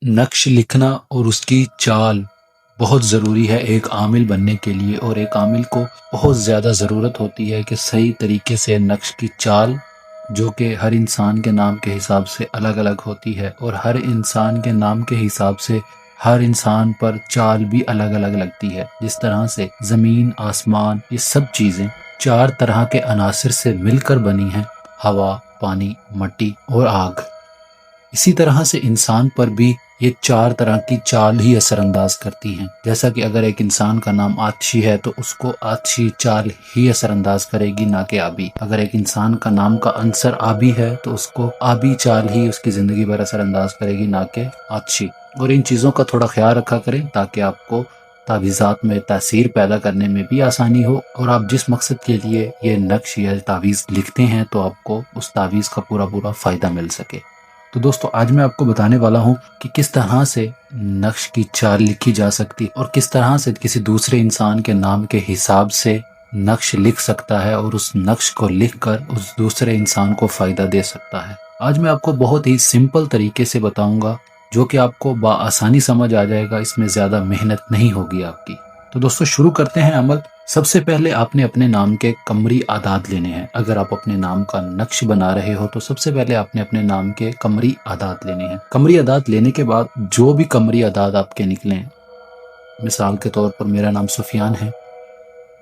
नक्श लिखना और उसकी चाल बहुत ज़रूरी है एक आमिल बनने के लिए, और एक आमिल को बहुत ज़्यादा ज़रूरत होती है कि सही तरीके से नक्श की चाल, जो कि हर इंसान के नाम के हिसाब से अलग अलग होती है, और हर इंसान के नाम के हिसाब से हर इंसान पर चाल भी अलग अलग लगती है। जिस तरह से ज़मीन, आसमान, ये सब चीज़ें 4 तरह के अनासर से मिलकर बनी हैं, हवा, पानी, मिट्टी और आग। इसी तरह से इंसान पर भी ये 4 तरह की चाल ही असरअंदाज करती हैं। जैसा कि अगर एक इंसान का नाम आतशी है तो उसको आतशी चाल ही असरअंदाज करेगी, ना कि आबी। अगर एक इंसान का नाम का अंसर आबी है तो उसको आबी चाल ही उसकी ज़िंदगी भर असरअंदाज करेगी, ना कि आतशी। और इन चीज़ों का थोड़ा ख्याल रखा करें ताकि आपको तावीज़ात में तासीर पैदा करने में भी आसानी हो, और आप जिस मकसद के लिए ये नक्श या तावीज़ लिखते हैं तो आपको उस तावीज़ का पूरा फ़ायदा मिल सके। तो दोस्तों, आज मैं आपको बताने वाला हूँ कि किस तरह से नक्श की चाल लिखी जा सकती है और किस तरह से किसी दूसरे इंसान के नाम के हिसाब से नक्श लिख सकता है और उस नक्श को लिखकर उस दूसरे इंसान को फ़ायदा दे सकता है। आज मैं आपको बहुत ही सिंपल तरीके से बताऊंगा जो कि आपको बआसानी समझ आ जाएगा, इसमें ज़्यादा मेहनत नहीं होगी आपकी। तो दोस्तों, शुरू करते हैं अमल। सबसे पहले आपने अपने नाम के कमरी आदाद लेने हैं। अगर आप अपने नाम का नक्श बना रहे हो तो सबसे पहले आपने अपने नाम के कमरी आदाद लेने हैं। कमरी आदाद लेने के बाद जो भी कमरी आदाद आपके निकलें, मिसाल के तौर पर मेरा नाम सुफियान है,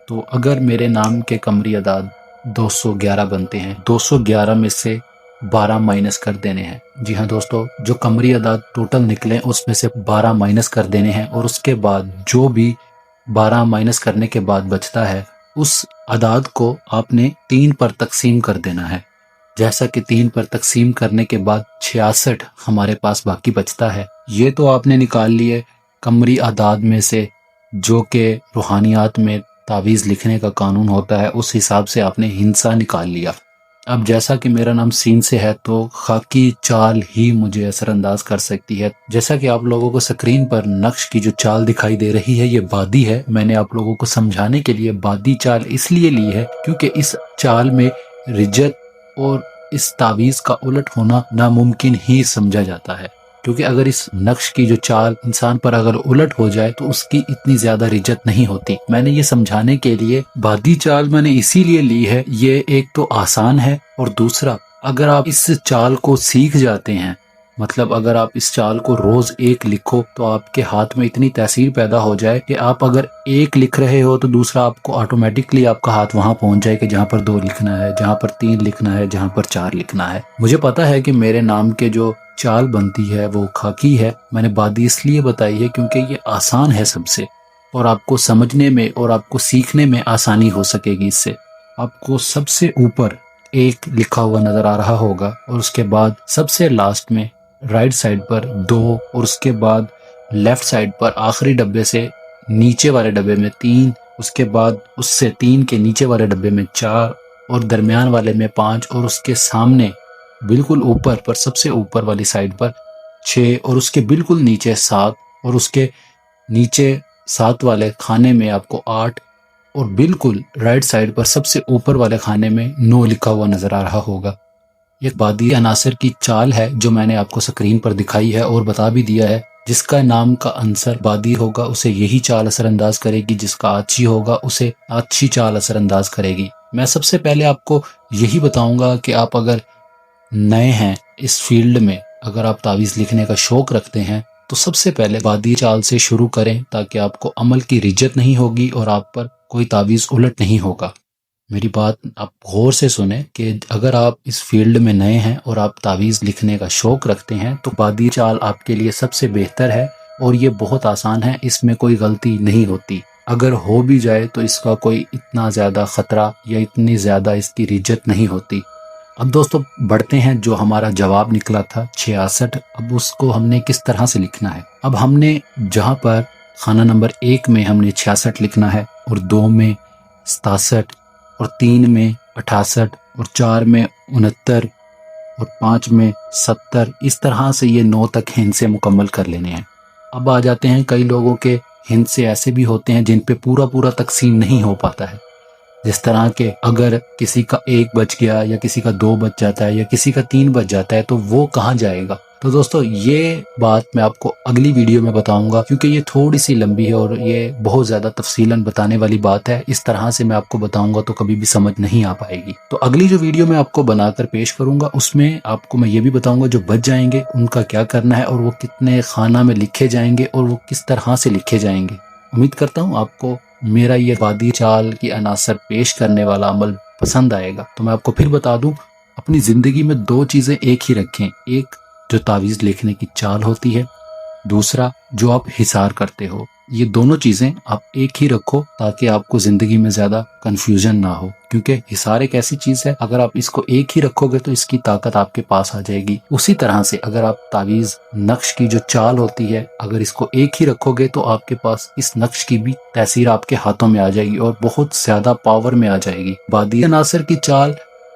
तो अगर मेरे नाम के कमरी आदाद 211 बनते हैं, 211 में से 12 माइनस कर देने हैं। जी हाँ दोस्तों, जो कमरी आदाद टोटल निकले उसमें से 12 माइनस कर देने हैं, और उसके बाद जो भी 12 माइनस करने के बाद बचता है उस आदाद को आपने 3 पर तकसीम कर देना है। जैसा कि 3 पर तकसीम करने के बाद 66 हमारे पास बाकी बचता है। ये तो आपने निकाल लिए कमरी आदाद में से, जो कि रूहानियात में तावीज़ लिखने का कानून होता है, उस हिसाब से आपने हिंसा निकाल लिया। अब जैसा कि मेरा नाम सीन से है तो खाकी चाल ही मुझे असरअंदाज कर सकती है। जैसा कि आप लोगों को स्क्रीन पर नक्श की जो चाल दिखाई दे रही है ये बादी है। मैंने आप लोगों को समझाने के लिए बादी चाल इसलिए ली है क्योंकि इस चाल में रिजत और इस तावीज़ का उलट होना नामुमकिन ही समझा जाता है, क्योंकि अगर इस नक्श की जो चाल इंसान पर अगर उलट हो जाए तो उसकी इतनी ज्यादा रिजत नहीं होती। मैंने ये समझाने के लिए बादी चाल मैंने इसीलिए ली है। ये एक तो आसान है, और दूसरा अगर आप इस चाल को सीख जाते हैं, मतलब अगर आप इस चाल को रोज एक लिखो तो आपके हाथ में इतनी तासीर पैदा हो जाए कि आप अगर एक लिख रहे हो तो दूसरा आपको ऑटोमेटिकली आपका हाथ वहां पहुंच जाए कि जहां पर 2 लिखना है, जहां पर 3 लिखना है, जहां पर 4 लिखना है। मुझे पता है कि मेरे नाम के जो चाल बनती है वो खाकी है। मैंने बादी इसलिए बताई है क्योंकि ये आसान है सबसे, और आपको समझने में और आपको सीखने में आसानी हो सकेगी इससे। आपको सबसे ऊपर 1 लिखा हुआ नजर आ रहा होगा, और उसके बाद सबसे लास्ट में राइट साइड पर 2, और उसके बाद लेफ्ट साइड पर आखिरी डब्बे से नीचे वाले डब्बे में 3, उसके बाद उससे 3 के नीचे वाले डब्बे में 4, और दरमियान वाले में 5, और उसके सामने बिल्कुल ऊपर पर सबसे ऊपर वाली साइड पर 6, और उसके बिल्कुल नीचे 7, और उसके नीचे 7 वाले खाने में आपको 8, और बिल्कुल राइट साइड पर सबसे ऊपर वाले खाने में 9 लिखा हुआ नजर आ रहा होगा। ये बादी अनासर की चाल है जो मैंने आपको स्क्रीन पर दिखाई है और बता भी दिया है। जिसका नाम का अंसर बादी होगा उसे यही चाल असरअंदाज करेगी, जिसका आछी होगा उसे आछी चाल असरअंदाज करेगी। मैं सबसे पहले आपको यही बताऊंगा कि आप अगर नए हैं इस फील्ड में, अगर आप तावीज़ लिखने का शौक रखते हैं तो सबसे पहले बादी चाल से शुरू करें, ताकि आपको अमल की रिजत नहीं होगी और आप पर कोई तावीज़ उलट नहीं होगा। मेरी बात आप गौर से सुने कि अगर आप इस फील्ड में नए हैं और आप तावीज़ लिखने का शौक रखते हैं तो बादी चाल आपके लिए सबसे बेहतर है, और ये बहुत आसान है, इसमें कोई गलती नहीं होती। अगर हो भी जाए तो इसका कोई इतना ज़्यादा ख़तरा या इतनी ज़्यादा इसकी रिजत नहीं होती। अब दोस्तों बढ़ते हैं, जो हमारा जवाब निकला था 66, अब उसको हमने किस तरह से लिखना है। अब हमने जहाँ पर खाना नंबर 1 में हमने 66 लिखना है, और 2 में 67, और 3 में 68, और 4 में 69, और 5 में 70, इस तरह से ये 9 तक हिंद से मुकम्मल कर लेने हैं। अब आ जाते हैं, कई लोगों के हिंद से ऐसे भी होते हैं जिन पे पूरा तकसीम नहीं हो पाता है। जिस तरह के अगर किसी का 1 बच गया, या किसी का 2 बच जाता है, या किसी का 3 बच जाता है, तो वो कहाँ जाएगा। تو دوستو یہ بات میں آپ کو اگلی ویڈیو میں بتاؤں گا، کیونکہ یہ تھوڑی سی لمبی ہے اور یہ بہت زیادہ تفصیلاً بتانے والی بات ہے. اس طرح سے میں آپ کو بتاؤں گا تو کبھی بھی سمجھ نہیں آ پائے گی. تو اگلی جو ویڈیو میں آپ کو بنا کر پیش کروں گا اس میں آپ کو میں یہ بھی بتاؤں گا جو بچ جائیں گے ان کا کیا کرنا ہے، اور وہ کتنے خانہ میں لکھے جائیں گے اور وہ کس طرح سے لکھے جائیں گے. امید کرتا ہوں آپ کو میرا یہ بادی چال کی عناصر پیش کرنے والا عمل پسند آئے گا. تو میں آپ کو پھر بتا دوں، اپنی زندگی میں دو چیزیں ایک ہی رکھیں. ایک جو تعویذ لکھنے کی چال ہوتی ہے، دوسرا جو آپ حصار کرتے ہو. یہ دونوں چیزیں آپ ایک ہی رکھو تاکہ آپ کو زندگی میں زیادہ کنفیوژن نہ ہو، کیونکہ حصار ایک ایسی چیز ہے اگر آپ اس کو ایک ہی رکھو گے تو اس کی طاقت آپ کے پاس آ جائے گی. اسی طرح سے اگر آپ تعویذ نقش کی جو چال ہوتی ہے اگر اس کو ایک ہی رکھو گے تو آپ کے پاس اس نقش کی بھی تاثیر آپ کے ہاتھوں میں آ جائے گی اور بہت زیادہ پاور میں آ جائے گی. بادی عناصر کی چال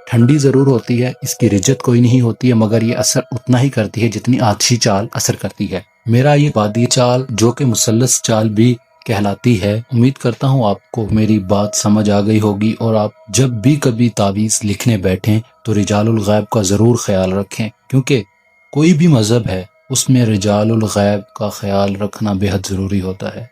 ٹھنڈی ضرور ہوتی ہے، اس کی رجت کوئی نہیں ہوتی ہے، مگر یہ اثر اتنا ہی کرتی ہے جتنی آتشی چال اثر کرتی ہے. میرا یہ بادی چال جو کہ مثلث چال بھی کہلاتی ہے، امید کرتا ہوں آپ کو میری بات سمجھ آ گئی ہوگی. اور آپ جب بھی کبھی تعویذ لکھنے بیٹھیں تو رجال الغیب کا ضرور خیال رکھیں، کیونکہ کوئی بھی مذہب ہے اس میں رجال الغیب کا خیال رکھنا بے حد ضروری ہوتا ہے.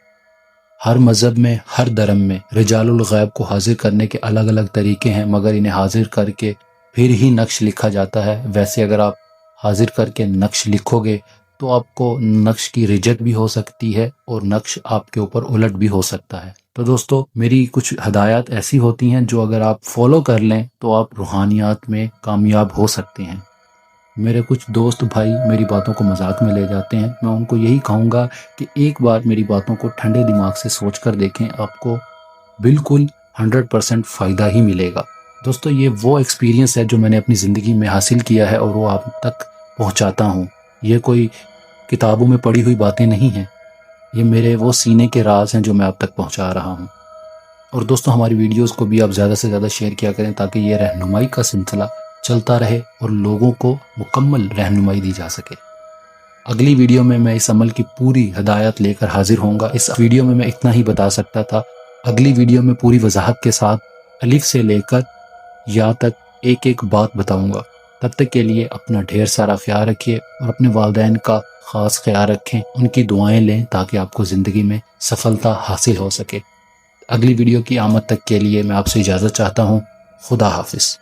ہر مذہب میں، ہر دھرم میں رجال الغیب کو حاضر کرنے کے الگ الگ طریقے ہیں، مگر انہیں حاضر کر کے پھر ہی نقش لکھا جاتا ہے. ویسے اگر آپ حاضر کر کے نقش لکھو گے تو آپ کو نقش کی رجت بھی ہو سکتی ہے اور نقش آپ کے اوپر الٹ بھی ہو سکتا ہے. تو دوستو میری کچھ ہدایات ایسی ہوتی ہیں جو اگر آپ فالو کر لیں تو آپ روحانیات میں کامیاب ہو سکتے ہیں. میرے کچھ دوست بھائی میری باتوں کو مذاق میں لے جاتے ہیں، میں ان کو یہی کہوں گا کہ ایک بار میری باتوں کو ٹھنڈے دماغ سے سوچ کر دیکھیں، آپ کو بالکل 100% فائدہ ہی ملے گا. دوستو یہ وہ ایکسپیرینس ہے جو میں نے اپنی زندگی میں حاصل کیا ہے اور وہ آپ تک پہنچاتا ہوں. یہ کوئی کتابوں میں پڑھی ہوئی باتیں نہیں ہیں، یہ میرے وہ سینے کے راز ہیں جو میں آپ تک پہنچا رہا ہوں. اور دوستو ہماری ویڈیوز کو بھی آپ زیادہ سے زیادہ شیئر کیا کریں تاکہ یہ رہنمائی کا سلسلہ چلتا رہے اور لوگوں کو مکمل رہنمائی دی جا سکے. اگلی ویڈیو میں میں اس عمل کی پوری ہدایت لے کر حاضر ہوں گا. اس ویڈیو میں اتنا ہی بتا سکتا تھا، اگلی ویڈیو میں پوری وضاحت کے ساتھ الف سے لے کر یا تک ایک ایک بات بتاؤں گا. تب تک کے لیے اپنا ڈھیر سارا خیال رکھیے اور اپنے والدین کا خاص خیال رکھیں، ان کی دعائیں لیں تاکہ آپ کو زندگی میں سفلتا حاصل ہو سکے. اگلی ویڈیو کی آمد تک کے لیے میں آپ سے اجازت چاہتا ہوں. خدا حافظ.